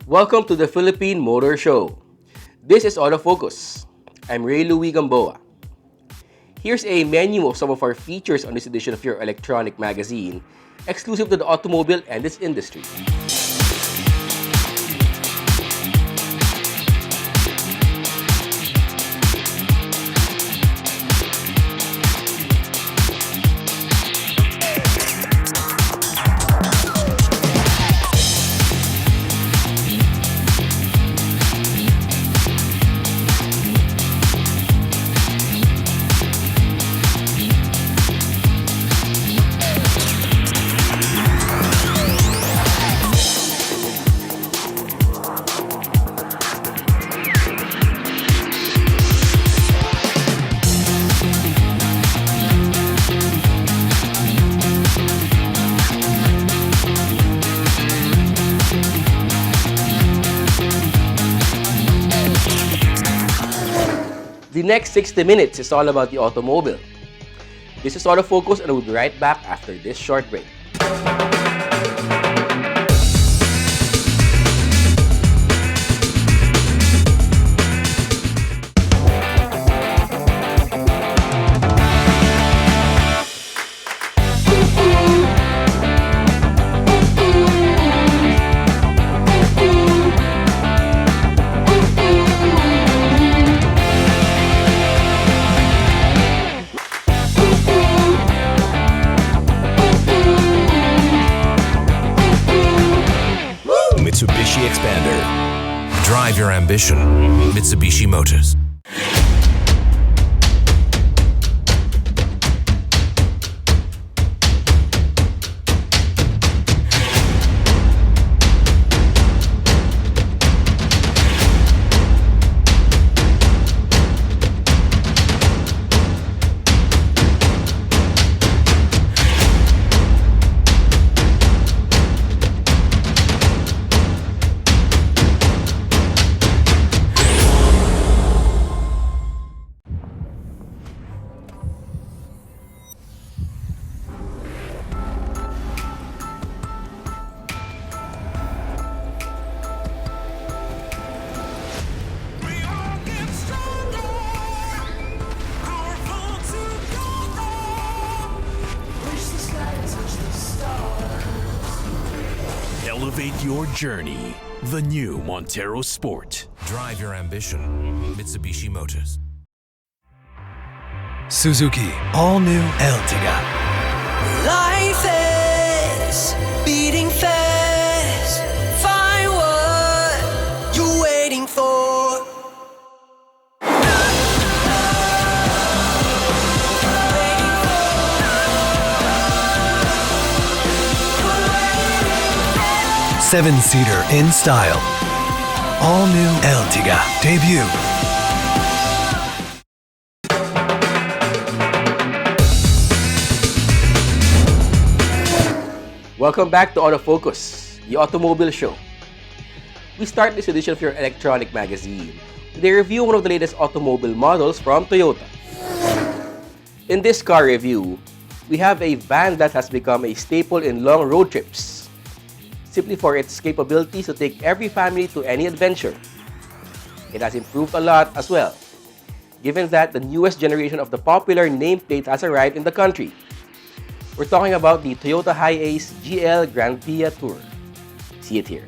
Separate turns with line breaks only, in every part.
Welcome to the Philippine Motor Show. This is Autofocus. I'm Ray Louis Gamboa. Here's a menu of some of our features on this edition of your electronic magazine, exclusive to the automobile and its industry. The next 60 minutes is all about the automobile. This is Autofocus, and we'll be right back after this short break.
Mitsubishi Xpander. Drive your ambition. Mitsubishi Motors.
Elevate your journey. The new Montero Sport.
Drive your ambition. Mitsubishi Motors.
Suzuki all-new Ertiga.
Life is beating fast. Find what you're waiting for.
Seven-seater in style. All-new Ertiga debut.
Welcome back to Autofocus, the automobile show. We start this edition of your electronic magazine with a review of one of the latest automobile models from Toyota. In this car review, we have a van that has become a staple in long road trips, simply for its capabilities to take every family to any adventure. It has improved a lot as well, given that the newest generation of the popular nameplate has arrived in the country. We're talking about the Toyota Hiace GL Grandia Tour. See it here.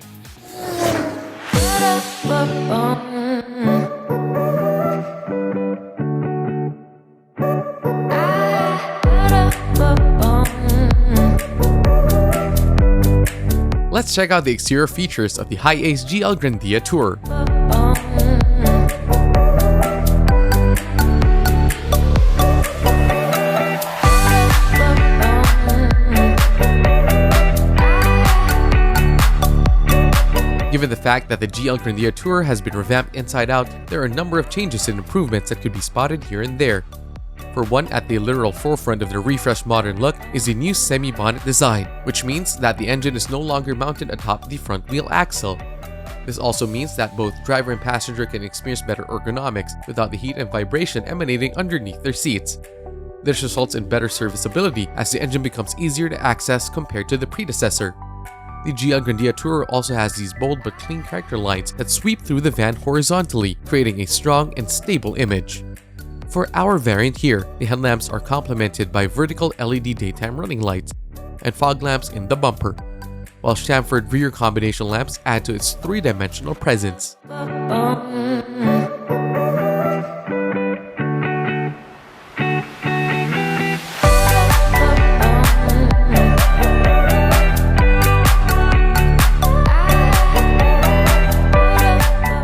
Let's check out the exterior features of the Hiace GL Grandia Tour. Given the fact that the GL Grandia Tour has been revamped inside out, there are a number of changes and improvements that could be spotted here and there. For one, at the literal forefront of the refreshed modern look is the new semi-bonnet design, which means that the engine is no longer mounted atop the front wheel axle. This also means that both driver and passenger can experience better ergonomics without the heat and vibration emanating underneath their seats. This results in better serviceability as the engine becomes easier to access compared to the predecessor. The GL Grandia Tourer also has these bold but clean character lines that sweep through the van horizontally, creating a strong and stable image. For our variant here, the headlamps are complemented by vertical LED daytime running lights and fog lamps in the bumper, while chamfered rear combination lamps add to its three-dimensional presence.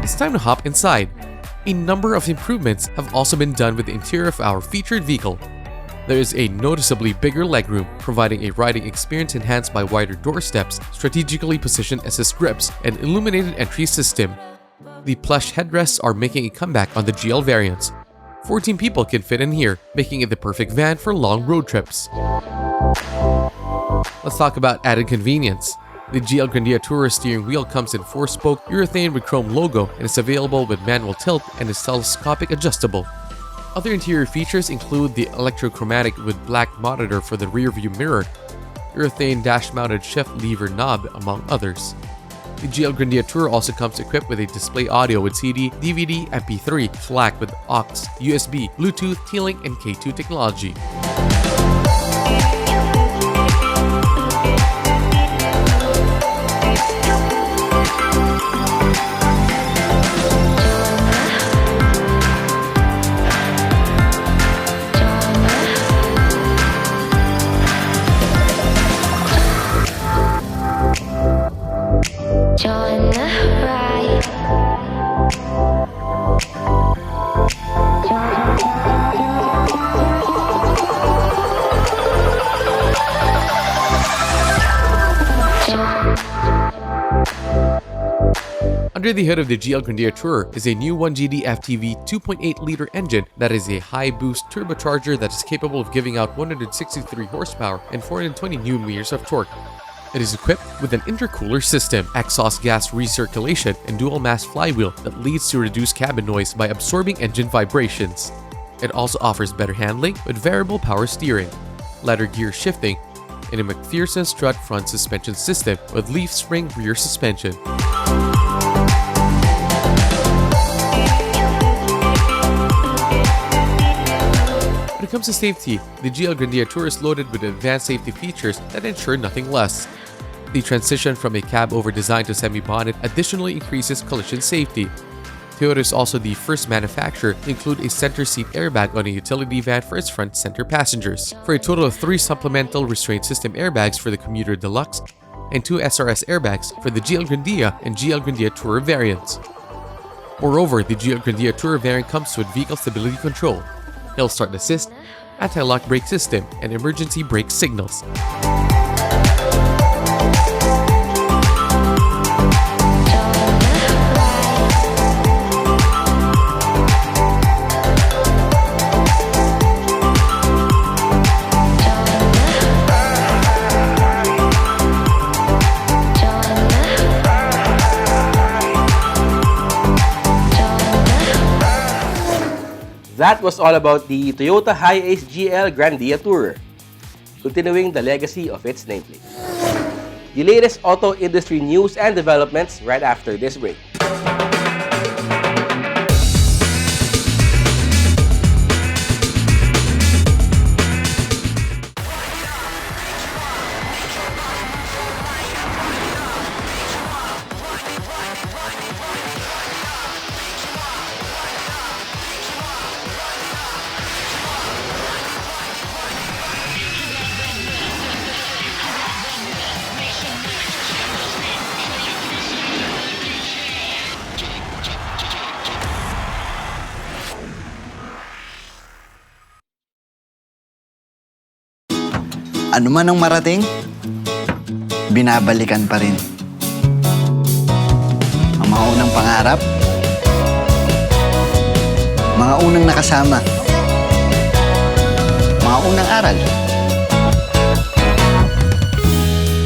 It's time to hop inside. A number of improvements have also been done with the interior of our featured vehicle. There is a noticeably bigger legroom, providing a riding experience enhanced by wider door steps, strategically positioned assist grips, and illuminated entry system. The plush headrests are making a comeback on the GL variants. 14 people can fit in here, making it the perfect van for long road trips. Let's talk about added convenience. The GL Grandia Tourer steering wheel comes in 4-spoke urethane with chrome logo and is available with manual tilt and is telescopic adjustable. Other interior features include the electrochromatic with black monitor for the rear view mirror, urethane dash-mounted shift lever knob, among others. The GL Grandia Tourer also comes equipped with a display audio with CD, DVD, MP3, FLAC with aux, USB, Bluetooth, T-Link, and K2 technology. Under the hood of the GL Grandia Tourer is a new 1GD FTV 2.8-liter engine that is a high-boost turbocharger that is capable of giving out 163 horsepower and 420 Nm of torque. It is equipped with an intercooler system, exhaust gas recirculation, and dual-mass flywheel that leads to reduced cabin noise by absorbing engine vibrations. It also offers better handling with variable power steering, ladder gear shifting, and a McPherson strut front suspension system with leaf spring rear suspension. When it comes to safety, the GL Grandia Tourer is loaded with advanced safety features that ensure nothing less. The transition from a cab-over design to semi-bonnet additionally increases collision safety. Toyota is also the first manufacturer to include a center seat airbag on a utility van for its front center passengers, for a total of 3 supplemental restraint system airbags for the Commuter Deluxe and 2 SRS airbags for the GL Grandia and GL Grandia Tourer variants. Moreover, the GL Grandia Tourer variant comes with vehicle stability control, hill start assist, anti-lock brake system, and emergency brake signals.
That was all about the Toyota Hiace GL Grandia Tourer, continuing the legacy of its nameplate. The latest auto industry news and developments right after this break.
Ano man ang marating, binabalikan pa rin. Ang mga unang pangarap, mga unang nakasama, mga unang aral,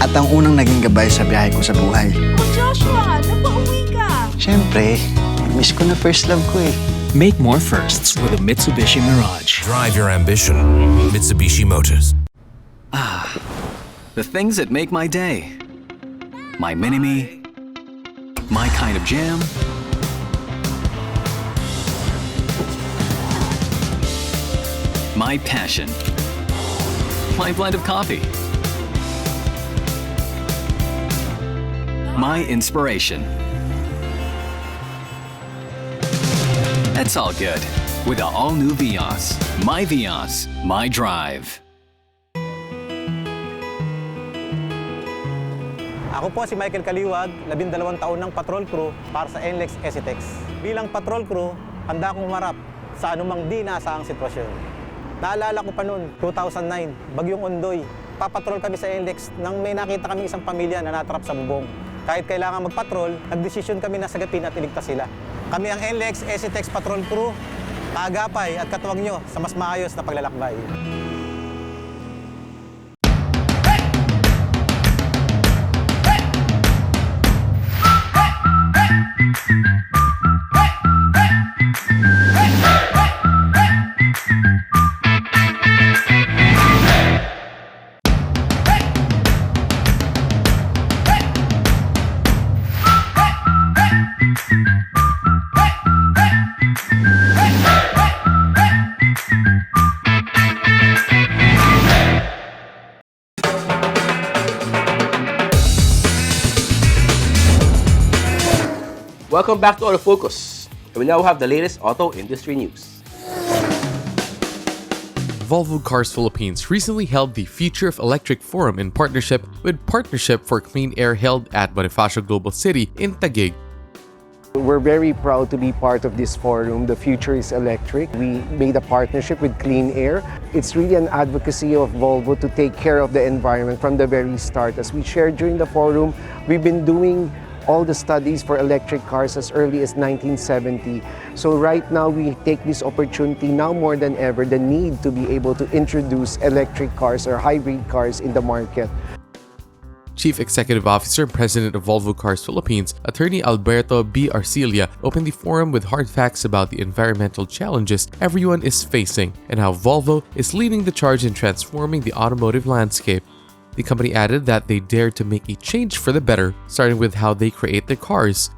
at ang unang naging gabay sa biyahe ko sa buhay.
Oh, Joshua, napauwi ka!
Siyempre, miss ko na first love ko eh.
Make more firsts with a Mitsubishi Mirage.
Drive your ambition. Mitsubishi Motors.
The things that make my day. My mini-me, my kind of jam, my passion, my blend of coffee, my inspiration. That's all good with the all-new Hiace. My Hiace, my drive.
Ako po si Michael Kaliwag, 12 taon ng patrol crew para sa NLEX SETEX. Bilang patrol crew, handa akong humarap sa anumang di naasahang sitwasyon. Naalala ko pa noon, 2009, Bagyong Ondoy. Papatrol kami sa NLEX nang may nakita kami isang pamilya na natrap sa bubong. Kahit kailangan magpatrol, nagdesisyon kami na sagapin at iligtas sila. Kami ang NLEX SETEX Patrol Crew, kaagapay at katuwag nyo sa mas maayos na paglalakbay.
Welcome back to Autofocus. We now have the latest auto industry news.
Volvo Cars Philippines recently held the Future of Electric Forum in partnership with Partnership for Clean Air held at Bonifacio Global City in Taguig.
We're very proud to be part of this forum. The future is electric. We made a partnership with Clean Air. It's really an advocacy of Volvo to take care of the environment from the very start. As we shared during the forum, we've been doing all the studies for electric cars as early as 1970. So right now we take this opportunity now more than ever, the need to be able to introduce electric cars or hybrid cars in the market.
Chief Executive Officer and President of Volvo Cars Philippines, Attorney Alberto B. Arcilia, opened the forum with hard facts about the environmental challenges everyone is facing and how Volvo is leading the charge in transforming the automotive landscape. The company added that they dared to make a change for the better, starting with how they create their cars.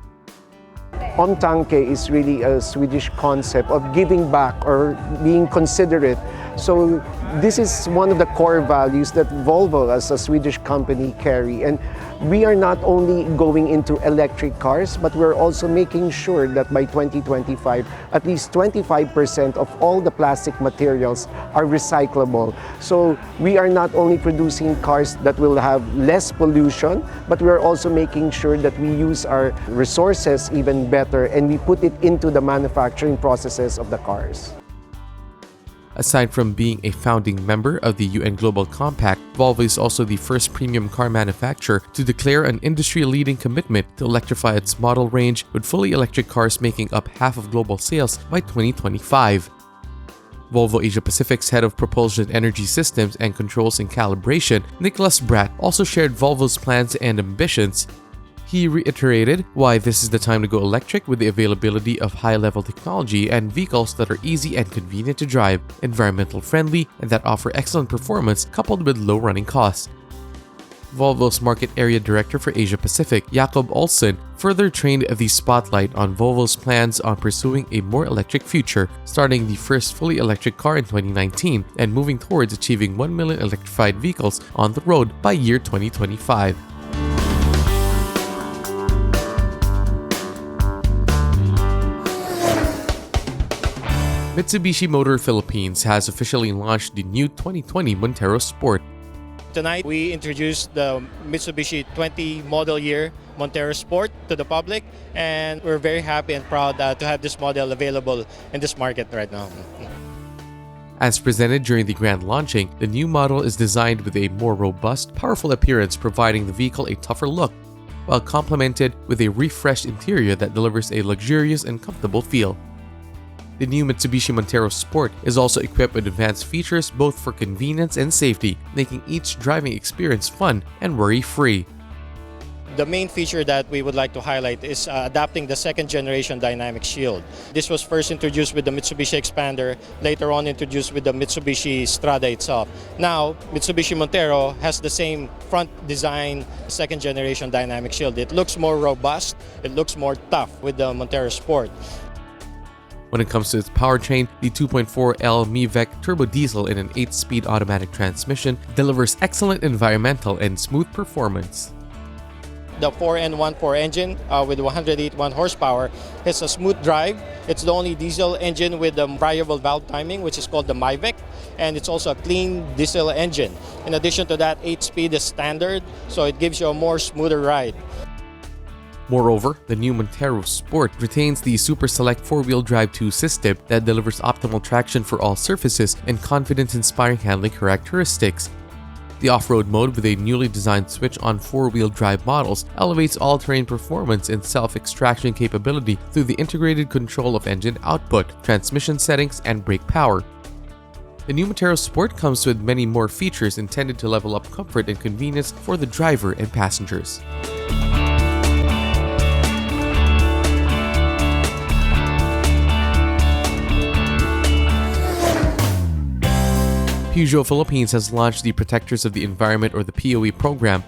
Omtanke is really a Swedish concept of giving back or being considerate. So this is one of the core values that Volvo as a Swedish company carry. And we are not only going into electric cars, but we're also making sure that by 2025, at least 25% of all the plastic materials are recyclable. So we are not only producing cars that will have less pollution, but we're also making sure that we use our resources even better and we put it into the manufacturing processes of the cars.
Aside from being a founding member of the UN Global Compact, Volvo is also the first premium car manufacturer to declare an industry-leading commitment to electrify its model range, with fully electric cars making up half of global sales by 2025. Volvo Asia Pacific's head of propulsion energy systems and controls and calibration, Nicholas Bratt, also shared Volvo's plans and ambitions. He reiterated why this is the time to go electric with the availability of high-level technology and vehicles that are easy and convenient to drive, environmental friendly, and that offer excellent performance coupled with low running costs. Volvo's Market Area Director for Asia Pacific, Jakob Olsen, further trained the spotlight on Volvo's plans on pursuing a more electric future, starting the first fully electric car in 2019 and moving towards achieving 1 million electrified vehicles on the road by year 2025. Mitsubishi Motor Philippines has officially launched the new 2020 Montero Sport.
Tonight, we introduced the Mitsubishi 20 model year Montero Sport to the public, and we're very happy and proud to have this model available in this market right now.
As presented during the grand launching, the new model is designed with a more robust, powerful appearance, providing the vehicle a tougher look, while complemented with a refreshed interior that delivers a luxurious and comfortable feel. The new Mitsubishi Montero Sport is also equipped with advanced features both for convenience and safety, making each driving experience fun and worry-free.
The main feature that we would like to highlight is adapting the second generation dynamic shield. This was first introduced with the Mitsubishi Expander, later on introduced with the Mitsubishi Strada itself. Now, Mitsubishi Montero has the same front design second generation dynamic shield. It looks more robust, it looks more tough with the Montero Sport.
When it comes to its powertrain, the 2.4L MiVec turbo diesel in an 8-speed automatic transmission delivers excellent environmental and smooth performance.
The 4N14 engine with 181 horsepower has a smooth drive. It's the only diesel engine with variable valve timing, which is called the MiVec, and it's also a clean diesel engine. In addition to that, 8-speed is standard, so it gives you a more smoother ride.
Moreover, the new Montero Sport retains the Super Select 4-wheel drive 2 system that delivers optimal traction for all surfaces and confidence-inspiring handling characteristics. The off-road mode with a newly designed switch on 4-wheel drive models elevates all-terrain performance and self-extraction capability through the integrated control of engine output, transmission settings, and brake power. The new Montero Sport comes with many more features intended to level up comfort and convenience for the driver and passengers. Peugeot Philippines has launched the Protectors of the Environment or the POE program.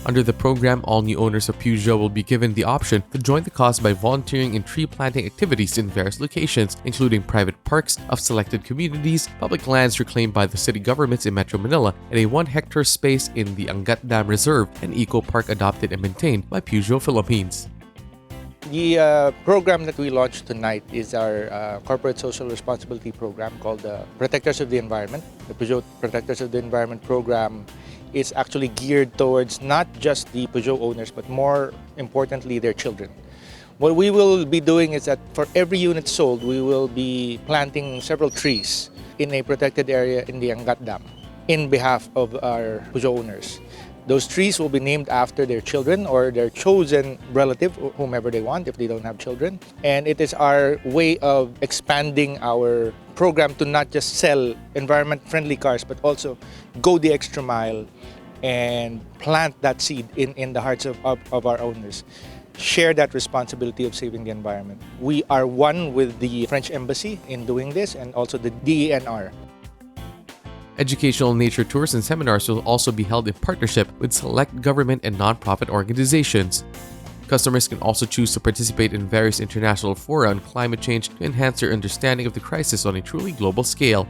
Under the program, all new owners of Peugeot will be given the option to join the cause by volunteering in tree planting activities in various locations, including private parks of selected communities, public lands reclaimed by the city governments in Metro Manila, and a 1-hectare space in the Angat Dam Reserve, an eco park adopted and maintained by Peugeot Philippines.
The program that we launched tonight is our corporate social responsibility program called the Protectors of the Environment. The Peugeot Protectors of the Environment program is actually geared towards not just the Peugeot owners, but more importantly, their children. What we will be doing is that for every unit sold, we will be planting several trees in a protected area in the Angat Dam in behalf of our Peugeot owners. Those trees will be named after their children or their chosen relative, whomever they want if they don't have children. And it is our way of expanding our program to not just sell environment-friendly cars, but also go the extra mile and plant that seed in the hearts of our owners. Share that responsibility of saving the environment. We are one with the French Embassy in doing this and also the DENR.
Educational nature tours and seminars will also be held in partnership with select government and non-profit organizations. Customers can also choose to participate in various international fora on climate change to enhance their understanding of the crisis on a truly global scale.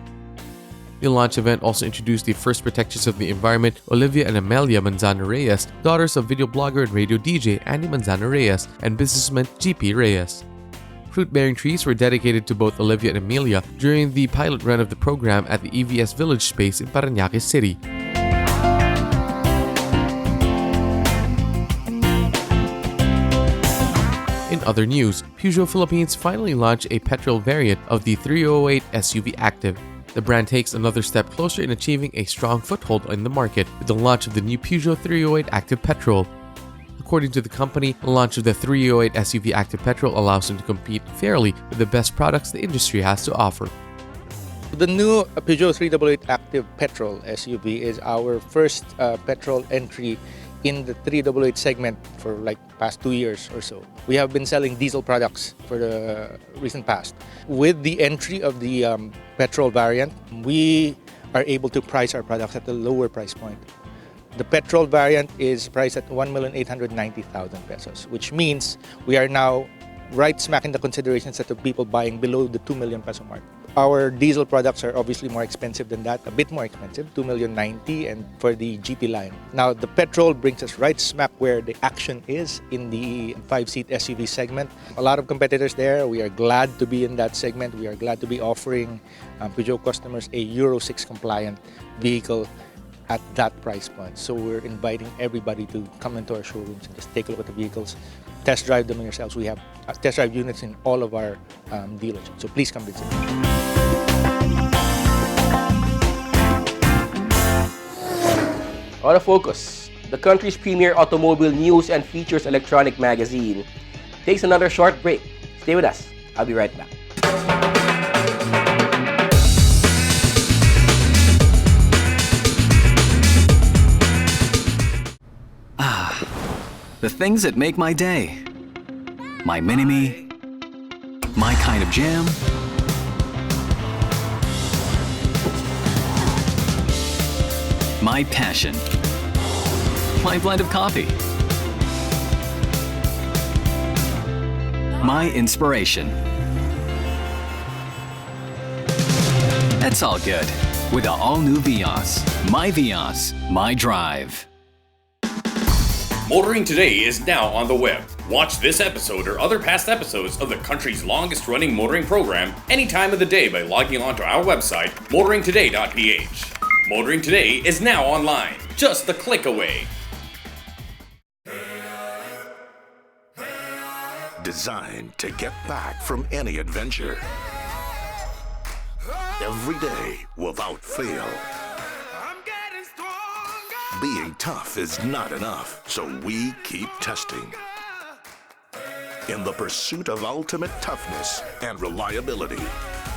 The launch event also introduced the first protectors of the environment, Olivia and Amelia Manzano Reyes, daughters of video blogger and radio DJ Annie Manzano Reyes and businessman GP Reyes. Fruit-bearing trees were dedicated to both Olivia and Amelia during the pilot run of the program at the EVS Village Space in Parañaque City. In other news, Peugeot Philippines finally launched a petrol variant of the 308 SUV Active. The brand takes another step closer in achieving a strong foothold in the market with the launch of the new Peugeot 308 Active Petrol. According to the company, the launch of the 308 SUV Active Petrol allows them to compete fairly with the best products the industry has to offer.
The new Peugeot 388 Active Petrol SUV is our first petrol entry in the 388 segment for like past 2 years or so. We have been selling diesel products for the recent past. With the entry of the petrol variant, we are able to price our products at a lower price point. The petrol variant is priced at 1,890,000 pesos, which means we are now right smack in the consideration set of people buying below the 2 million peso mark. Our diesel products are obviously more expensive than that, a bit more expensive, 2,090,000 and for the GT line. Now the petrol brings us right smack where the action is in the 5-seat SUV segment. A lot of competitors there. We are glad to be in that segment. We are glad to be offering Peugeot customers a Euro 6 compliant vehicle at that price point. So we're inviting everybody to come into our showrooms and just take a look at the vehicles, test drive them yourselves. We have test drive units in all of our dealerships, so please come visit.
Autofocus, the country's premier automobile news and features electronic magazine, takes another short break. Stay with us. I'll be right back.
The things that make my day. My mini-me, my kind of jam, my passion, my blend of coffee, my inspiration. That's all good with the all-new Vios. My Vios, my drive.
Motoring Today is now on the web. Watch this episode or other past episodes of the country's longest-running motoring program any time of the day by logging on to our website, motoringtoday.ph. Motoring Today is now online, just a click away.
Designed to get back from any adventure. Every day without fail. Being tough is not enough, so we keep testing. In the pursuit of ultimate toughness and reliability,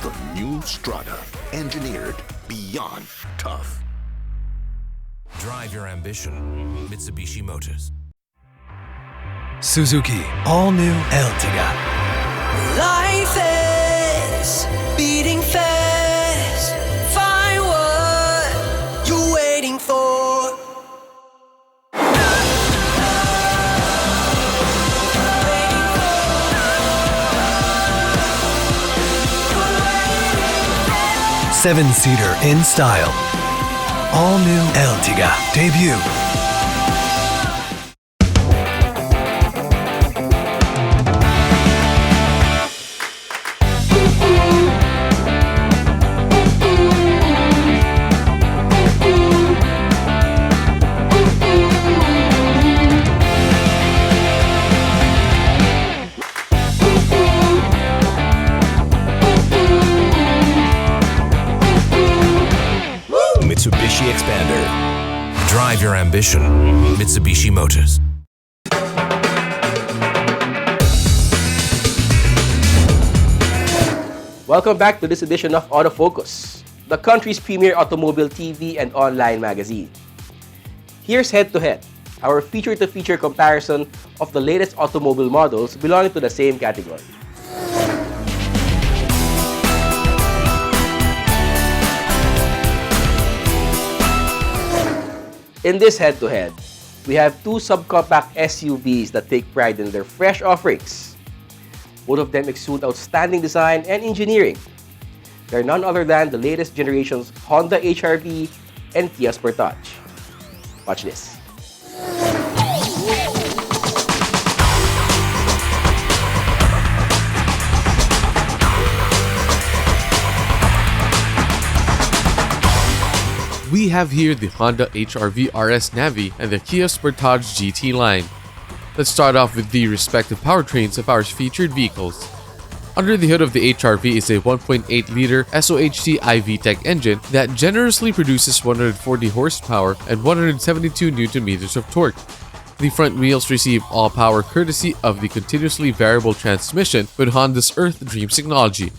the new Strada, engineered beyond tough.
Drive your ambition. Mitsubishi Motors.
Suzuki all-new Ertiga.
Life is beating fast. Find what you're waiting for.
Seven-seater in style. All-new Ertiga debut.
Mitsubishi Expander. Drive your ambition. Mitsubishi Motors.
Welcome back to this edition of Autofocus, the country's premier automobile TV and online magazine. Here's Head to Head, our feature-to-feature comparison of the latest automobile models belonging to the same category. In this head-to-head, we have two subcompact SUVs that take pride in their fresh offerings. Both of them exude outstanding design and engineering. They're none other than the latest generation's Honda HR-V and Kia Sportage. Watch this.
We have here the Honda HR-V RS Navi and the Kia Sportage GT line. Let's start off with the respective powertrains of our featured vehicles. Under the hood of the HR-V is a 1.8-liter SOHC iVTEC engine that generously produces 140 horsepower and 172 Nm of torque. The front wheels receive all power courtesy of the continuously variable transmission with Honda's Earth Dream technology.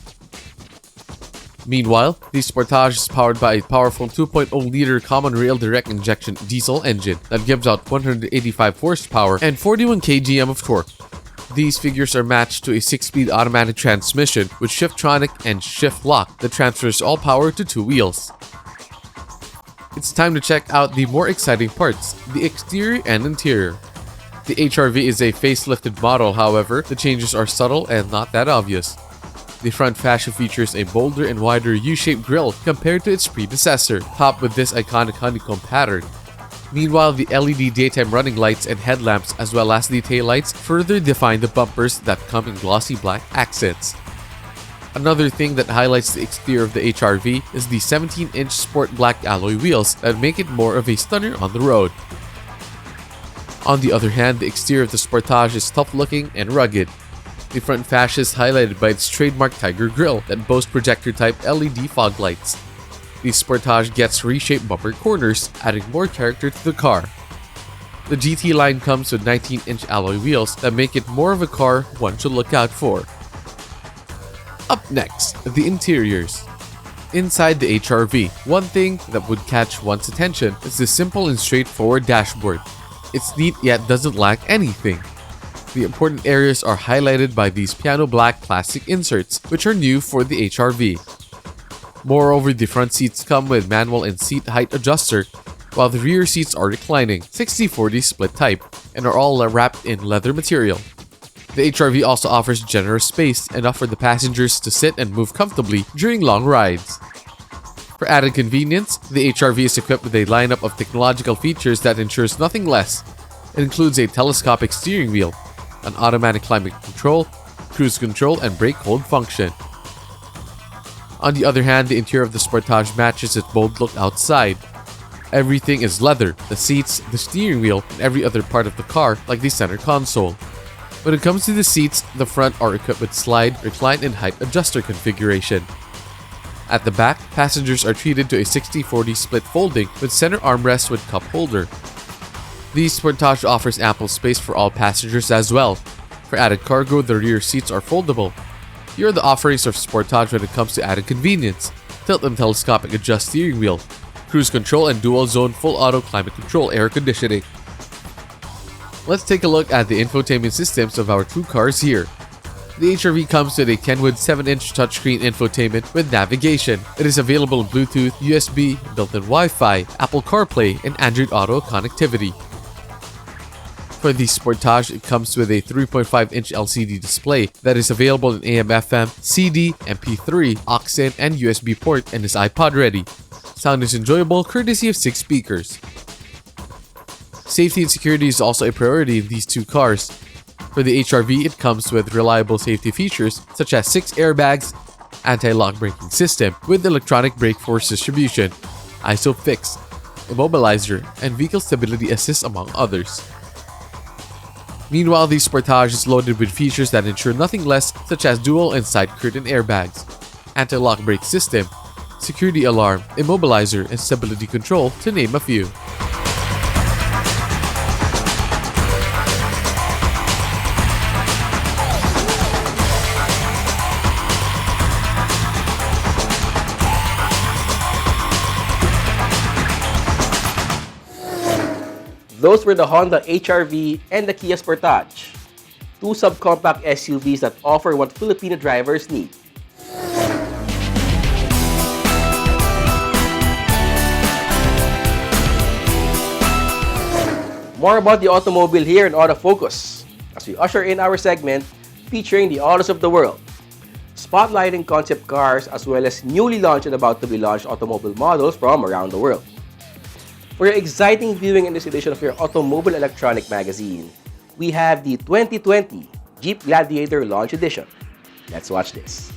Meanwhile, the Sportage is powered by a powerful 2.0-liter common rail direct injection diesel engine that gives out 185 horsepower and 41 kgm of torque. These figures are matched to a 6-speed automatic transmission with Shiftronic and Shift Lock that transfers all power to two wheels. It's time to check out the more exciting parts, the exterior and interior. The HR-V is a facelifted model, however, the changes are subtle and not that obvious. The front fascia features a bolder and wider U-shaped grille compared to its predecessor, topped with this iconic honeycomb pattern. Meanwhile, the LED daytime running lights and headlamps as well as the taillights further define the bumpers that come in glossy black accents. Another thing that highlights the exterior of the HR-V is the 17-inch sport black alloy wheels that make it more of a stunner on the road. On the other hand, the exterior of the Sportage is tough-looking and rugged. The front fascia is highlighted by its trademark Tiger grille that boasts projector-type LED fog lights. The Sportage gets reshaped bumper corners, adding more character to the car. The GT line comes with 19-inch alloy wheels that make it more of a car one should look out for. Up next, the interiors. Inside the HR-V, one thing that would catch one's attention is the simple and straightforward dashboard. It's neat yet doesn't lack anything. The important areas are highlighted by these piano black plastic inserts, which are new for the HRV. Moreover, the front seats come with manual and seat height adjuster, while the rear seats are reclining, 60/40 split type, and are all wrapped in leather material. The HRV also offers generous space, enough for the passengers to sit and move comfortably during long rides. For added convenience, the HRV is equipped with a lineup of technological features that ensures nothing less. It includes a telescopic steering wheel, an automatic climate control, cruise control, and brake hold function. On the other hand, the interior of the Sportage matches its bold look outside. Everything is leather, the seats, the steering wheel, and every other part of the car, like the center console. When it comes to the seats, the front are equipped with slide, recline, and height adjuster configuration. At the back, passengers are treated to a 60/40 split folding with center armrest with cup holder. The Sportage offers ample space for all passengers as well. For added cargo, the rear seats are foldable. Here are the offerings of Sportage when it comes to added convenience: tilt and telescopic adjust steering wheel, cruise control, and dual zone full auto climate control air conditioning. Let's take a look at the infotainment systems of our two cars here. The HRV comes with a Kenwood 7-inch touchscreen infotainment with navigation. It is available in Bluetooth, USB, built-in Wi-Fi, Apple CarPlay, and Android Auto connectivity. For the Sportage, it comes with a 3.5-inch LCD display that is available in AM/FM, CD, MP3, aux-in, and USB port, and is iPod ready. Sound is enjoyable courtesy of 6 speakers. Safety and security is also a priority in these two cars. For the HRV, it comes with reliable safety features such as 6 airbags, anti-lock braking system with electronic brake force distribution, ISOFIX, immobilizer, and vehicle stability assist among others. Meanwhile, the Sportage is loaded with features that ensure nothing less, such as dual and side curtain airbags, anti-lock brake system, security alarm, immobilizer, and stability control, to name a few.
Those were the Honda HRV and the Kia Sportage, two subcompact SUVs that offer what Filipino drivers need. More about the automobile here in Autofocus as we usher in our segment featuring the autos of the world, spotlighting concept cars as well as newly launched and about to be launched automobile models from around the world. For your exciting viewing in this edition of your Automobile Electronic Magazine, we have the 2020 Jeep Gladiator Launch Edition. Let's watch this.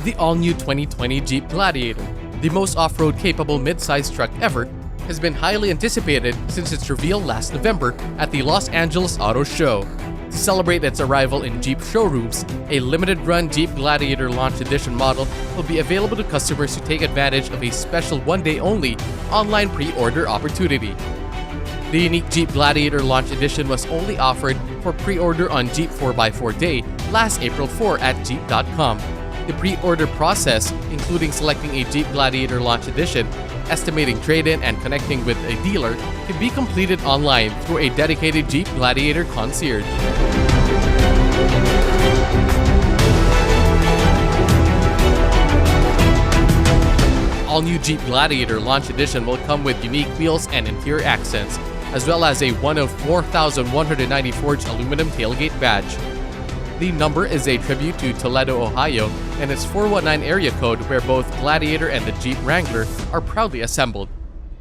The all-new 2020 Jeep Gladiator, the most off-road capable mid-size truck ever, has been highly anticipated since its reveal last November at the Los Angeles Auto Show. To celebrate its arrival in Jeep showrooms, a limited-run Jeep Gladiator Launch Edition model will be available to customers who take advantage of a special one-day-only online pre-order opportunity. The unique Jeep Gladiator Launch Edition was only offered for pre-order on Jeep 4x4 Day last April 4 at Jeep.com. The pre-order process, including selecting a Jeep Gladiator Launch Edition, estimating trade-in, and connecting with a dealer, can be completed online through a dedicated Jeep Gladiator concierge. All-new Jeep Gladiator Launch Edition will come with unique wheels and interior accents, as well as a 1 of 4,190 forged aluminum tailgate badge. The number is a tribute to Toledo, Ohio, and its 419 area code where both Gladiator and the Jeep Wrangler are proudly assembled.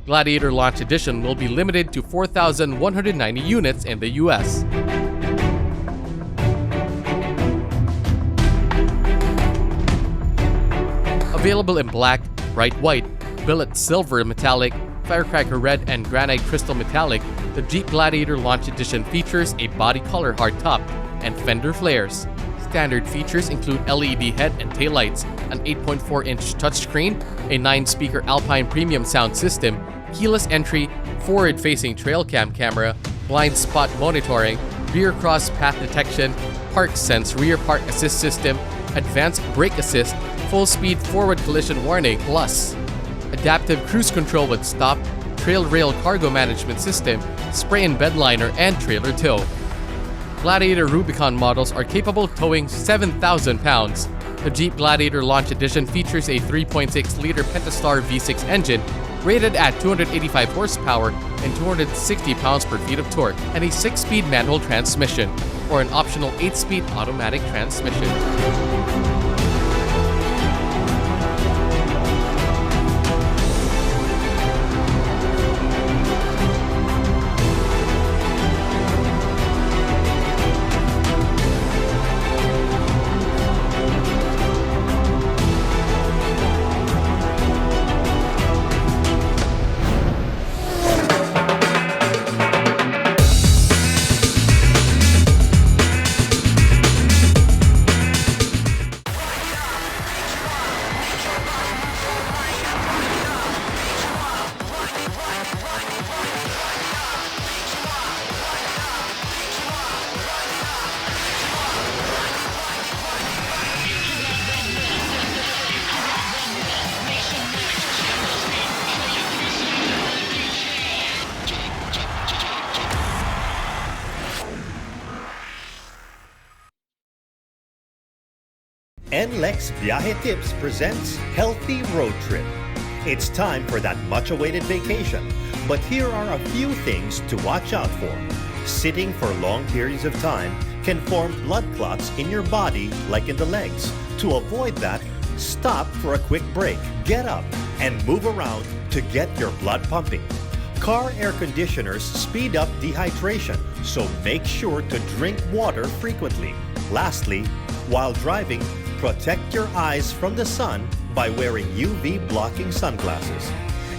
Gladiator Launch Edition will be limited to 4,190 units in the US. Available in black, bright white, billet silver metallic, firecracker red, and granite crystal metallic, the Jeep Gladiator Launch Edition features a body color hardtop and fender flares. Standard features include LED head and taillights, an 8.4-inch touchscreen, a 9-speaker Alpine premium sound system, keyless entry, forward-facing trail cam camera, blind spot monitoring, rear cross path detection, park sense rear park assist system, advanced brake assist, full speed forward collision warning, plus adaptive cruise control with stop, trail rail cargo management system, spray and bed liner, and trailer tow. Gladiator Rubicon models are capable of towing 7,000 pounds. The Jeep Gladiator Launch Edition features a 3.6-liter Pentastar V6 engine rated at 285 horsepower and 260 pounds-per-feet of torque, and a 6-speed manual transmission, or an optional 8-speed automatic transmission.
NLEX Viaje Tips presents Healthy Road Trip. It's time for that much-awaited vacation, but here are a few things to watch out for. Sitting for long periods of time can form blood clots in your body, like in the legs. To avoid that, stop for a quick break, get up, and move around to get your blood pumping. Car air conditioners speed up dehydration, so make sure to drink water frequently. Lastly, while driving, protect your eyes from the sun by wearing UV blocking sunglasses.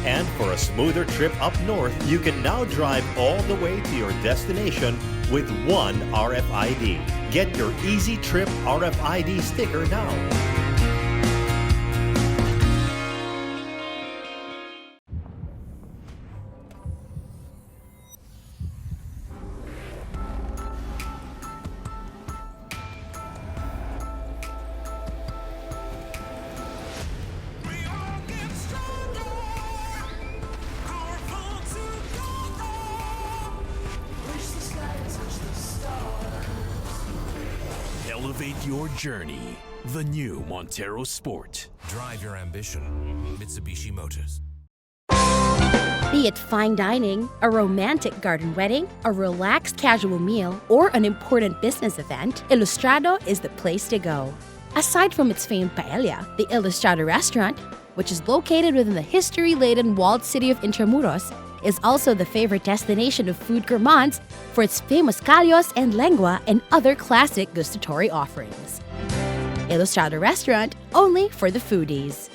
And for a smoother trip up north, you can now drive all the way to your destination with one RFID. Get your Easy Trip RFID sticker now.
Elevate your journey. The new Montero Sport.
Drive your ambition. Mitsubishi Motors.
Be it fine dining, a romantic garden wedding, a relaxed casual meal, or an important business event, Ilustrado is the place to go. Aside from its famed paella, the Ilustrado restaurant, which is located within the history-laden walled city of Intramuros, is also the favorite destination of food gourmands for its famous callos and lengua and other classic gustatory offerings. Ilustrado Restaurant, only for the foodies.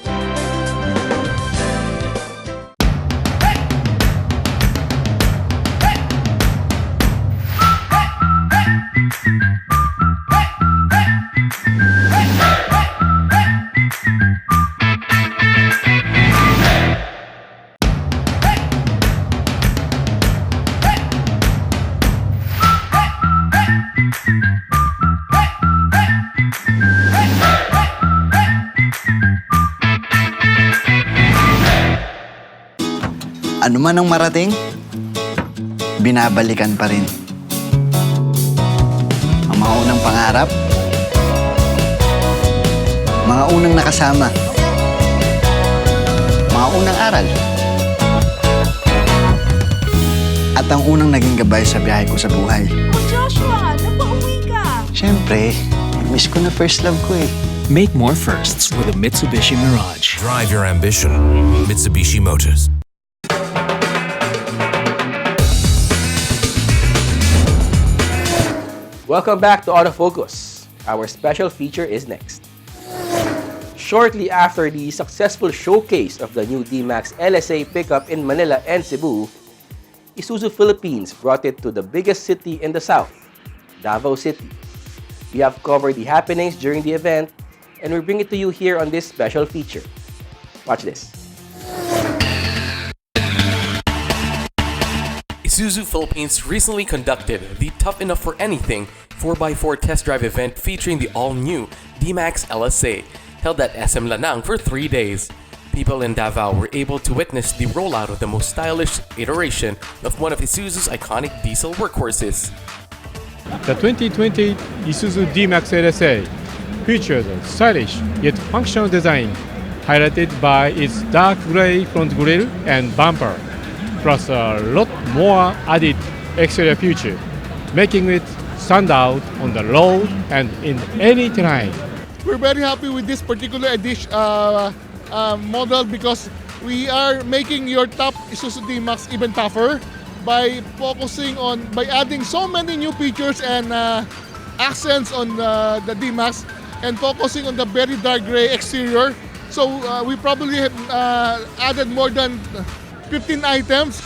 Ano man ang marating, binabalikan pa rin. Ang mga unang pangarap, mga unang nakasama, mga unang aral, at ang unang naging gabay sa biyahe ko sa buhay.
Oh, Joshua, napauwi ka!
Siyempre, miss ko na first love ko eh.
Make more firsts with a Mitsubishi Mirage.
Drive your ambition. Mitsubishi Motors.
Welcome back to Autofocus. Our special feature is next. Shortly after the successful showcase of the new D-Max LSA pickup in Manila and Cebu, Isuzu Philippines brought it to the biggest city in the south, Davao City. We have covered the happenings during the event, and we bring it to you here on this special feature. Watch this.
Isuzu Philippines recently conducted the Tough Enough for Anything 4x4 test drive event featuring the all-new D-Max LSA, held at SM Lanang for 3 days. People in Davao were able to witness the rollout of the most stylish iteration of one of Isuzu's iconic diesel workhorses.
The 2020 Isuzu D-Max LSA features a stylish yet functional design, highlighted by its dark gray front grille and bumper, plus a lot more added exterior feature, making it stand out on the road and in any terrain.
We're very happy with this particular edition model because we are making your top Isuzu D-Max even tougher by adding so many new features and accents on the D-Max and focusing on the very dark gray exterior. So we probably have added more than 15 items.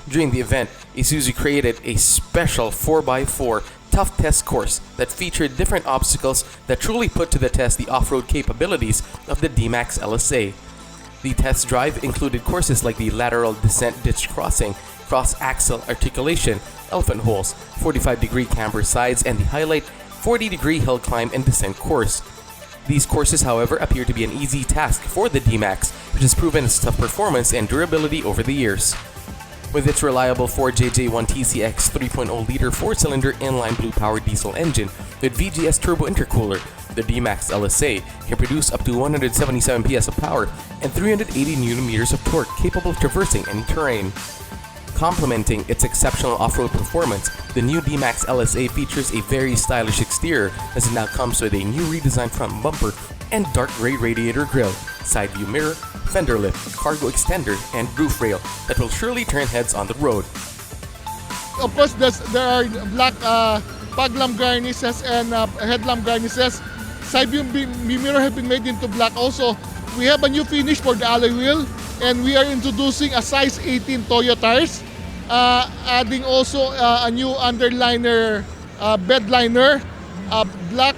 During the event, Isuzu created a special 4x4 tough test course that featured different obstacles that truly put to the test the off-road capabilities of the D-Max LSA. The test drive included courses like the lateral descent ditch crossing, cross-axle articulation, elephant holes, 45-degree camber sides, and the highlight 40-degree hill climb and descent course. These courses, however, appear to be an easy task for the D-Max, which has proven its tough performance and durability over the years. With its reliable 4JJ1 TCX 3.0-liter 4-cylinder inline blue-powered diesel engine with VGS turbo intercooler, the D-Max LSA can produce up to 177 PS of power and 380 Nm of torque capable of traversing any terrain. Complementing its exceptional off-road performance, the new D-Max LSA features a very stylish exterior as it now comes with a new redesigned front bumper and dark gray radiator grille, side view mirror, fender lip, cargo extender, and roof rail that will surely turn heads on the road.
Of course, there are black fog lamp garnishes and headlamp garnishes. Side view mirror have been made into black also. We have a new finish for the alloy wheel, and we are introducing a size 18 Toyo tires, adding also a new underliner bed liner, a black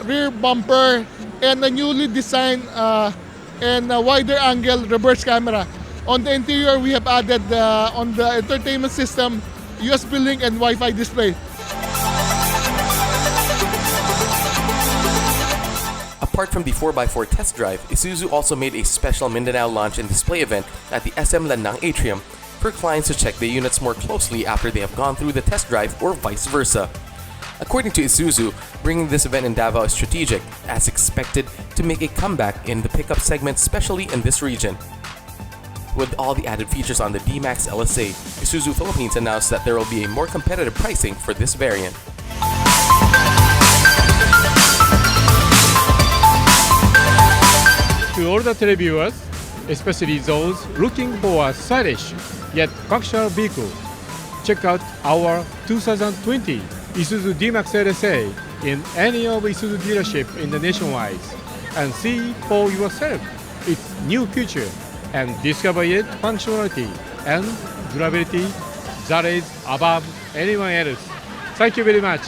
rear bumper, and a newly designed and a wider angle reverse camera. On the interior, we have added on the entertainment system, USB link and Wi-Fi display.
Apart from the 4x4 test drive, Isuzu also made a special Mindanao launch and display event at the SM Lanang Atrium for clients to check the units more closely after they have gone through the test drive or vice versa. According to Isuzu, bringing this event in Davao is strategic, as expected to make a comeback in the pickup segment, especially in this region. With all the added features on the D-Max LSA, Isuzu Philippines announced that there will be a more competitive pricing for this variant.
To all the televiewers, especially those looking for a stylish yet functional vehicle, check out our 2020 Isuzu D-Max LSA in any of Isuzu dealership in the nationwide and see for yourself its new feature and discover its functionality and durability that is above anyone else. Thank you very much.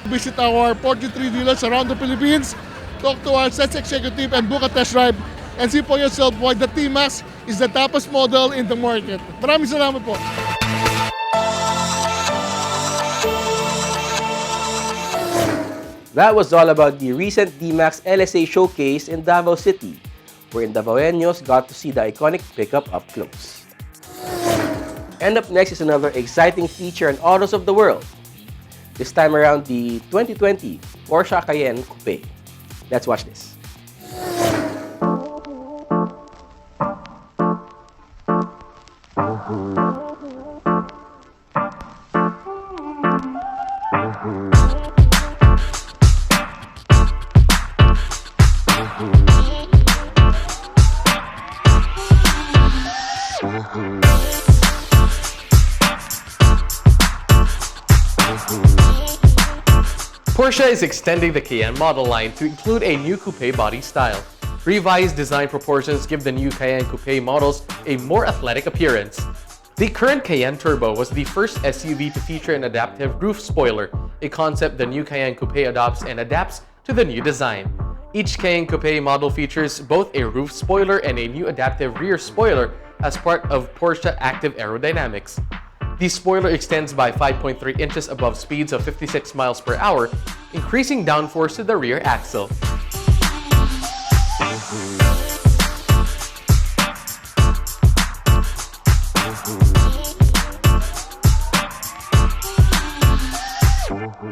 Visit our 43 dealers around the Philippines, talk to our sales executive and book a test drive and see for yourself why the D-Max is the toughest model in the market. Maraming salamat po.
That was all about the recent D-Max LSA showcase in Davao City, wherein Davaoeños got to see the iconic pickup up close. And up next is another exciting feature on Autos of the World. This time around, the 2020 Porsche Cayenne Coupe. Let's watch this.
Porsche is extending the Cayenne model line to include a new coupe body style. Revised design proportions give the new Cayenne Coupe models a more athletic appearance. The current Cayenne Turbo was the first SUV to feature an adaptive roof spoiler, a concept the new Cayenne Coupe adopts and adapts to the new design. Each Cayenne Coupe model features both a roof spoiler and a new adaptive rear spoiler as part of Porsche Active Aerodynamics. The spoiler extends by 5.3 inches above speeds of 56 miles per hour, increasing downforce to the rear axle.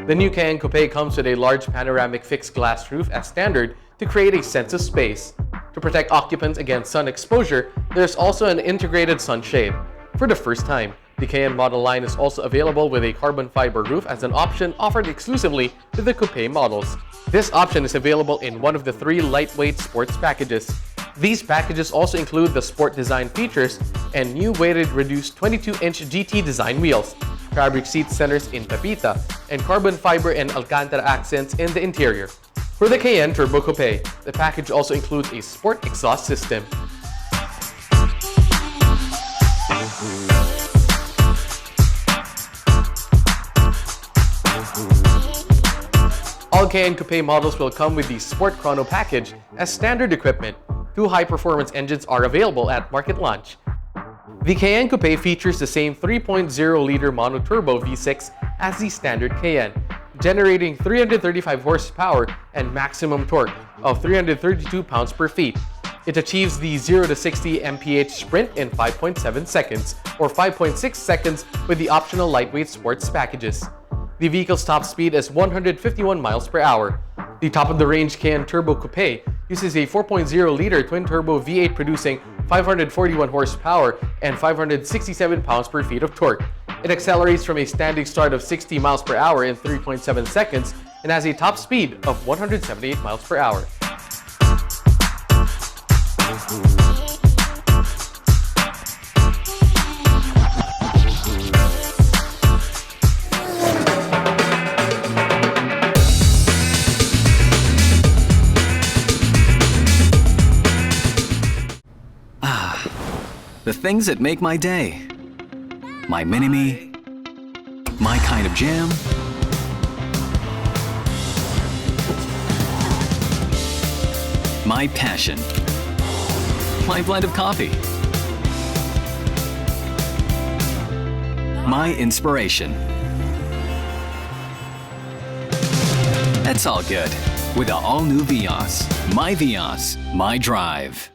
The new Cayenne Coupe comes with a large panoramic fixed glass roof as standard to create a sense of space. To protect occupants against sun exposure, there's also an integrated sunshade. For the first time, the Cayenne model line is also available with a carbon fiber roof as an option offered exclusively to the coupe models. This option is available in one of the 3 lightweight sports packages. These packages also include the sport design features and new weighted reduced 22-inch GT design wheels, fabric seat centers in Pepita, and carbon fiber and Alcantara accents in the interior. For the Cayenne Turbo Coupe, the package also includes a sport exhaust system. All Cayenne Coupe models will come with the Sport Chrono package as standard equipment. 2 high-performance engines are available at market launch. The Cayenne Coupe features the same 3.0-liter monoturbo V6 as the standard Cayenne, generating 335 horsepower and maximum torque of 332 pounds-per-feet. It achieves the 0 to 60 mph sprint in 5.7 seconds or 5.6 seconds with the optional lightweight sports packages. The vehicle's top speed is 151 miles per hour. The top-of-the-range Cayenne Turbo Coupe uses a 4.0-liter twin-turbo V8 producing 541 horsepower and 567 pounds-per-feet of torque. It accelerates from a standing start of 60 miles per hour in 3.7 seconds and has a top speed of 178 miles per hour.
The things that make my day. My mini-me, my kind of jam, my passion, my blend of coffee, my inspiration. That's all good with the all-new Vios. My Vios, my drive.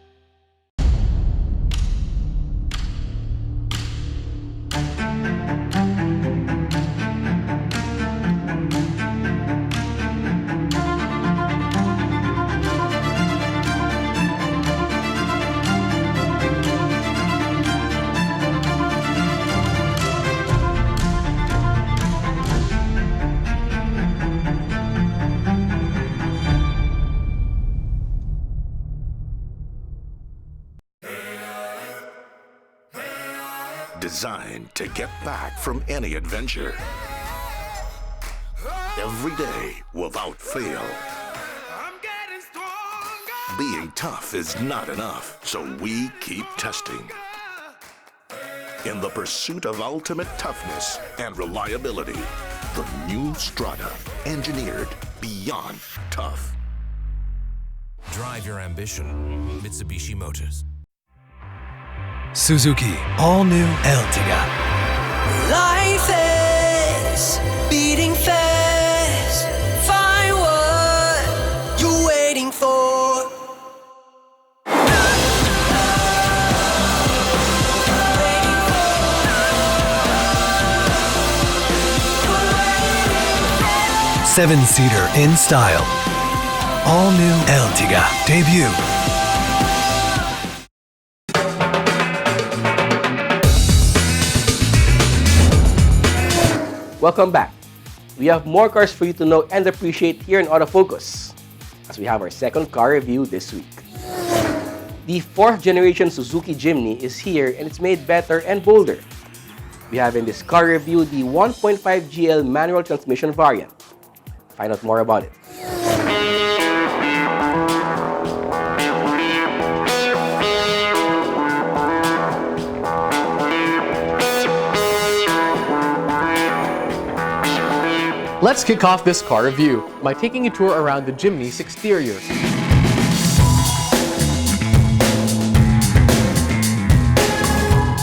Designed to get back from any adventure. Every day without fail. Being tough is not enough, so we keep testing. In the pursuit of ultimate toughness and reliability, the new Strada, engineered beyond tough.
Drive your ambition. Mitsubishi Motors.
Suzuki all-new Ertiga.
Life is beating fast. Find what you're waiting for.
Seven-seater in style. All-new Ertiga debut.
Welcome back. We have more cars for you to know and appreciate here in Autofocus, as we have our second car review this week. The 4th generation Suzuki Jimny is here and it's made better and bolder. We have in this car review the 1.5 GL manual transmission variant. find out more about it.
Let's kick off this car review by taking a tour around the Jimny's exterior.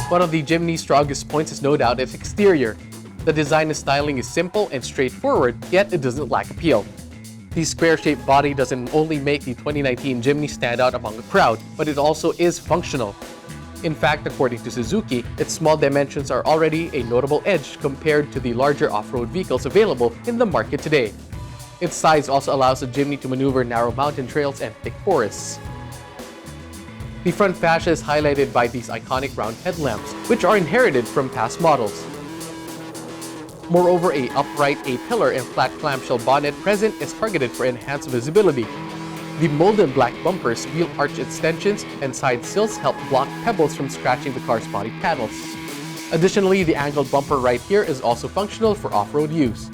One of the Jimny's strongest points is no doubt its exterior. The design and styling is simple and straightforward, yet it doesn't lack appeal. The square-shaped body doesn't only make the 2019 Jimny stand out among the crowd, but it also is functional. In fact, according to Suzuki, its small dimensions are already a notable edge compared to the larger off-road vehicles available in the market today. Its size also allows the Jimny to maneuver narrow mountain trails and thick forests. The front fascia is highlighted by these iconic round headlamps, which are inherited from past models. Moreover, a upright A-pillar and flat clamshell bonnet present is targeted for enhanced visibility. The molded black bumpers, wheel arch extensions, and side sills help block pebbles from scratching the car's body panels. Additionally, the angled bumper right here is also functional for off-road use.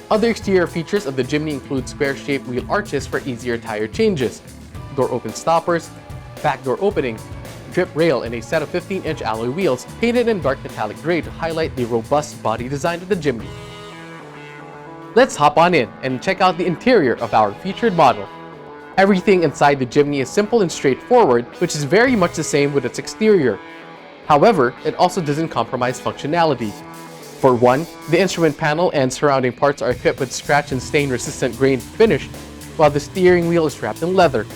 Other exterior features of the Jimny include square-shaped wheel arches for easier tire changes, door open stoppers, back door opening, drip rail, and a set of 15-inch alloy wheels painted in dark metallic gray to highlight the robust body design of the Jimny. Let's hop on in and check out the interior of our featured model. Everything inside the Jimny is simple and straightforward, which is very much the same with its exterior. However, it also doesn't compromise functionality. For one, the instrument panel and surrounding parts are equipped with scratch and stain-resistant grain finish, while the steering wheel is wrapped in leather.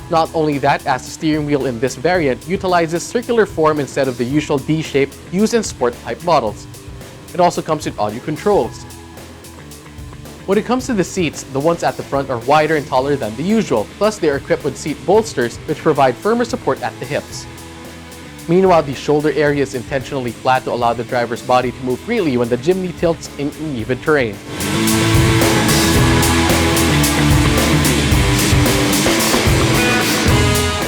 Not only that, as the steering wheel in this variant utilizes circular form instead of the usual D shape used in sport-type models. It also comes with audio controls. When it comes to the seats, the ones at the front are wider and taller than the usual, plus they are equipped with seat bolsters which provide firmer support at the hips. Meanwhile, the shoulder area is intentionally flat to allow the driver's body to move freely when the Jimny tilts in uneven terrain.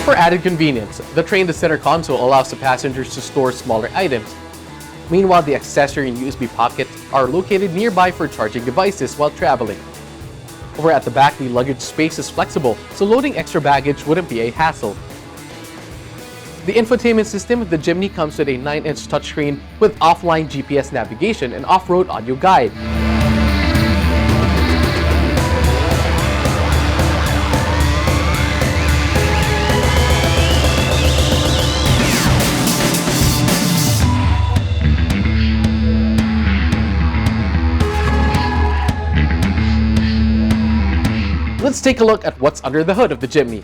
For added convenience, the tray in the center console allows the passengers to store smaller items. Meanwhile, the accessory and USB pockets are located nearby for charging devices while traveling. Over at the back, the luggage space is flexible, so loading extra baggage wouldn't be a hassle. The infotainment system of the Jimny comes with a 9-inch touchscreen with offline GPS navigation and off-road audio guide. Let's take a look at what's under the hood of the Jimny.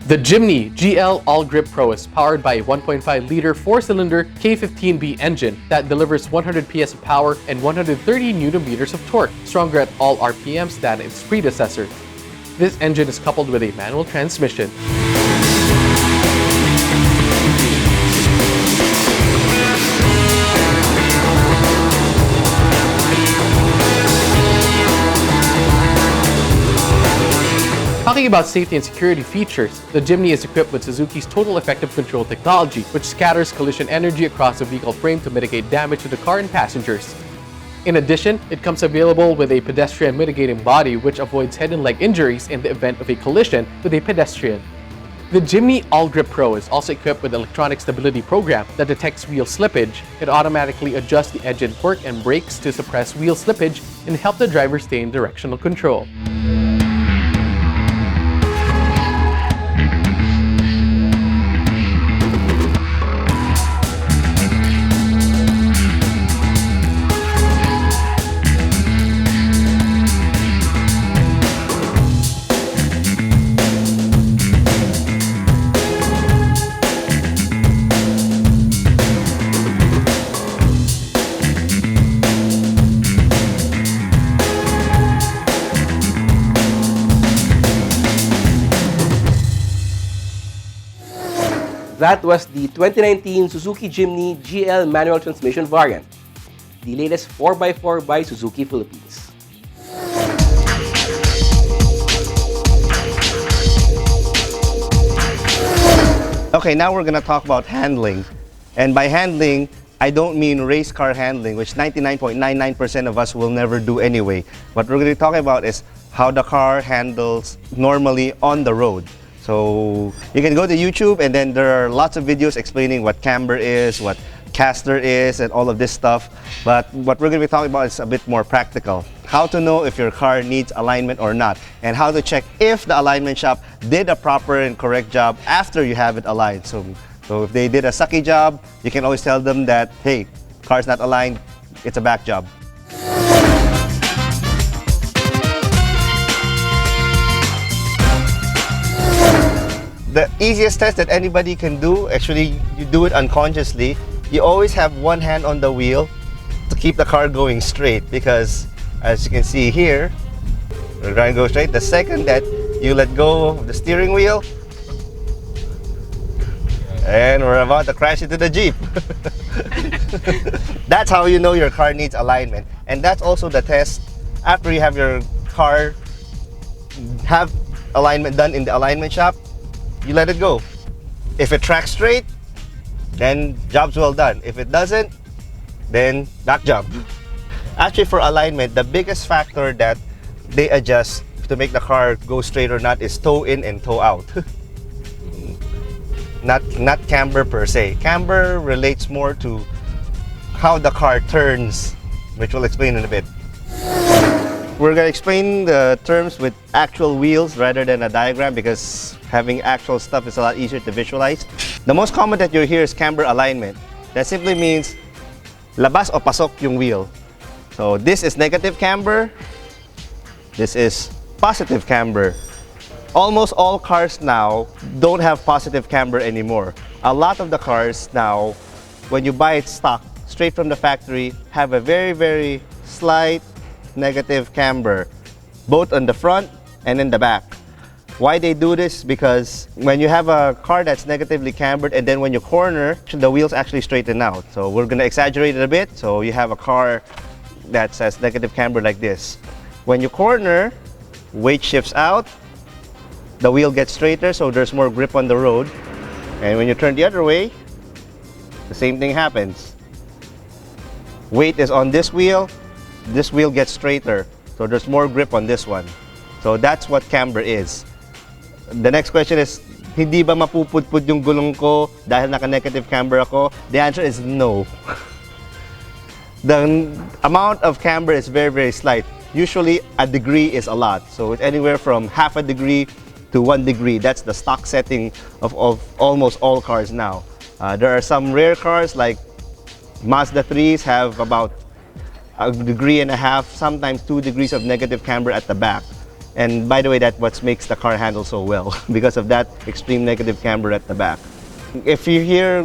The Jimny GL All-Grip Pro is powered by a 1.5-liter 4-cylinder K15B engine that delivers 100 PS of power and 130 Nm of torque, stronger at all RPMs than its predecessor. This engine is coupled with a manual transmission. Talking about safety and security features, the Jimny is equipped with Suzuki's Total Effective Control technology, which scatters collision energy across the vehicle frame to mitigate damage to the car and passengers. In addition, it comes available with a pedestrian mitigating body which avoids head and leg injuries in the event of a collision with a pedestrian. The Jimny All-Grip Pro is also equipped with an electronic stability program that detects wheel slippage. It automatically adjusts the engine torque and brakes to suppress wheel slippage and help the driver stay in directional control.
That was the 2019 Suzuki Jimny GL manual transmission variant, the latest 4x4 by Suzuki Philippines.
Okay, now we're going to talk about handling. And by handling, I don't mean race car handling, which 99.99% of us will never do anyway. What we're going to be talking about is how the car handles normally on the road. So you can go to YouTube, and then there are lots of videos explaining what camber is, what caster is, and all of this stuff. But what we're going to be talking about is a bit more practical. How to know if your car needs alignment or not, and how to check if the alignment shop did a proper and correct job after you have it aligned. So if they did a sucky job, you can always tell them that, hey, car's not aligned, it's a back job. The easiest test that anybody can do, actually you do it unconsciously, you always have one hand on the wheel to keep the car going straight, because as you can see here, we're trying to go straight. The second that you let go of the steering wheel, and we're about to crash into the Jeep. That's how you know your car needs alignment. And that's also the test after you have your car have alignment done in the alignment shop. You let it go. If it tracks straight, then job's well done. If it doesn't, then back job. Actually, for alignment, the biggest factor that they adjust to make the car go straight or not is toe in and toe out. Not camber per se. Camber relates more to how the car turns, which we'll explain in a bit. We're going to explain the terms with actual wheels rather than a diagram, because having actual stuff is a lot easier to visualize. The most common that you hear is camber alignment. That simply means labas o pasok yung wheel. So this is negative camber, this is positive camber. Almost all cars now don't have positive camber anymore. A lot of the cars now, when you buy it stock, straight from the factory, have a very, very slight negative camber, both on the front and in the back. Why they do this? Because when you have a car that's negatively cambered, and then when you corner, the wheels actually straighten out. So we're gonna exaggerate it a bit. So you have a car that says negative camber like this. When you corner, weight shifts out, the wheel gets straighter, so there's more grip on the road. And when you turn the other way, the same thing happens. Weight is on this wheel gets straighter, so there's more grip on this one. So that's what camber is. The next question is, hindi ba mapupudpud yung gulong ko dahil naka-negative camber ako? The answer is no. The amount of camber is very, very slight. Usually a degree is a lot. So it's anywhere from half a degree to 1 degree. That's the stock setting of almost all cars now. There are some rare cars like Mazda 3s have about 1.5 degrees, sometimes 2 degrees of negative camber at the back. And by the way, that's what makes the car handle so well, because of that extreme negative camber at the back. If you hear,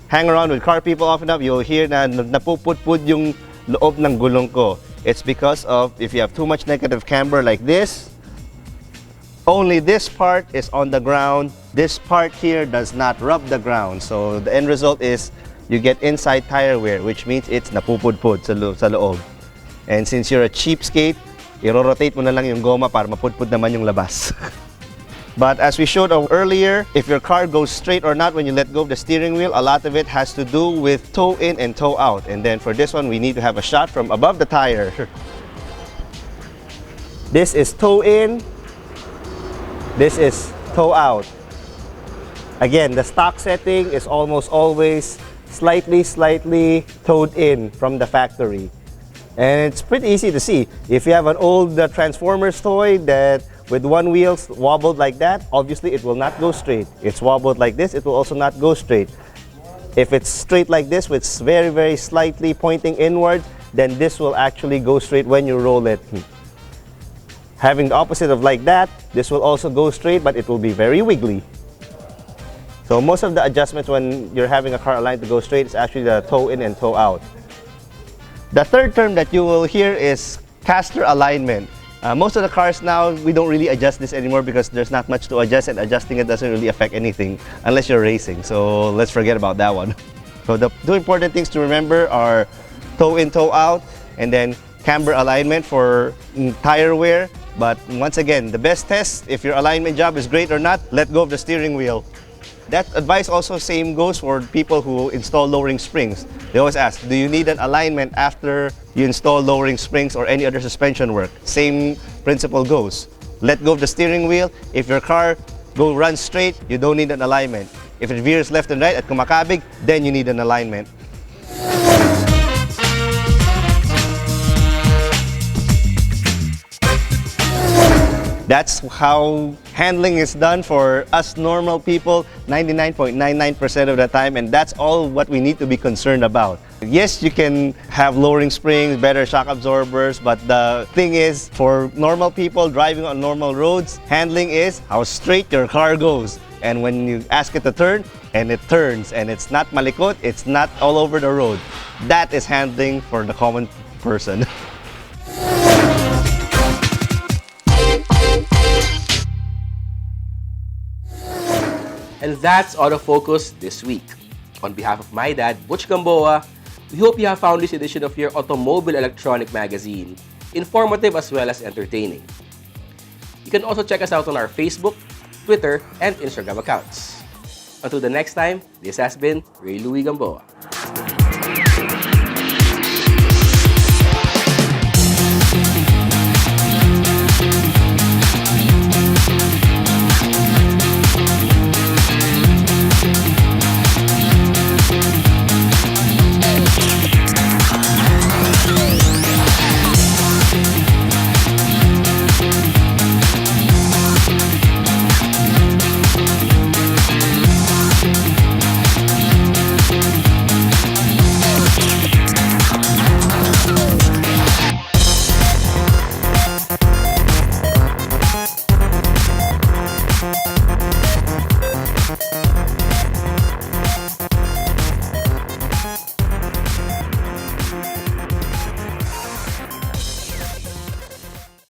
hang around with car people often enough, you'll hear na napupudpud yung loob ng gulong ko. It's because of, if you have too much negative camber like this, only this part is on the ground. This part here does not rub the ground. So the end result is you get inside tire wear, which means it's napupudpud sa loob. And since you're a cheapskate, i-rotate mo na lang yung goma para mapudpud naman yung labas. But as we showed earlier, if your car goes straight or not when you let go of the steering wheel, a lot of it has to do with toe in and toe out. And then for this one, we need to have a shot from above the tire. This is toe in, this is toe out. Again, the stock setting is almost always slightly toed in from the factory. And it's pretty easy to see. If you have an old Transformers toy that with one wheel wobbled like that, obviously it will not go straight. It's wobbled like this, it will also not go straight. If it's straight like this, with very, very slightly pointing inward, then this will actually go straight when you roll it. Having the opposite of like that, this will also go straight, but it will be very wiggly. So most of the adjustments when you're having a car aligned to go straight is actually the toe in and toe out. The third term that you will hear is caster alignment. Most of the cars now, we don't really adjust this anymore because there's not much to adjust, and adjusting it doesn't really affect anything unless you're racing. So let's forget about that one. So the two important things to remember are toe in, toe out, and then camber alignment for tire wear. But once again, the best test, if your alignment job is great or not, let go of the steering wheel. That advice also same goes for people who install lowering springs. They always ask, do you need an alignment after you install lowering springs or any other suspension work? Same principle goes. Let go of the steering wheel. If your car runs straight, you don't need an alignment. If it veers left and right at kumakabig, then you need an alignment. That's how handling is done for us normal people 99.99% of the time, and that's all what we need to be concerned about. Yes, you can have lowering springs, better shock absorbers, but the thing is, for normal people driving on normal roads, handling is how straight your car goes. And when you ask it to turn, and it turns, and it's not malikot, it's not all over the road. That is handling for the common person.
And that's Autofocus this week. On behalf of my dad, Butch Gamboa, we hope you have found this edition of your Automobile Electronic Magazine informative as well as entertaining. You can also check us out on our Facebook, Twitter, and Instagram accounts. Until the next time, this has been Ray Louie Gamboa.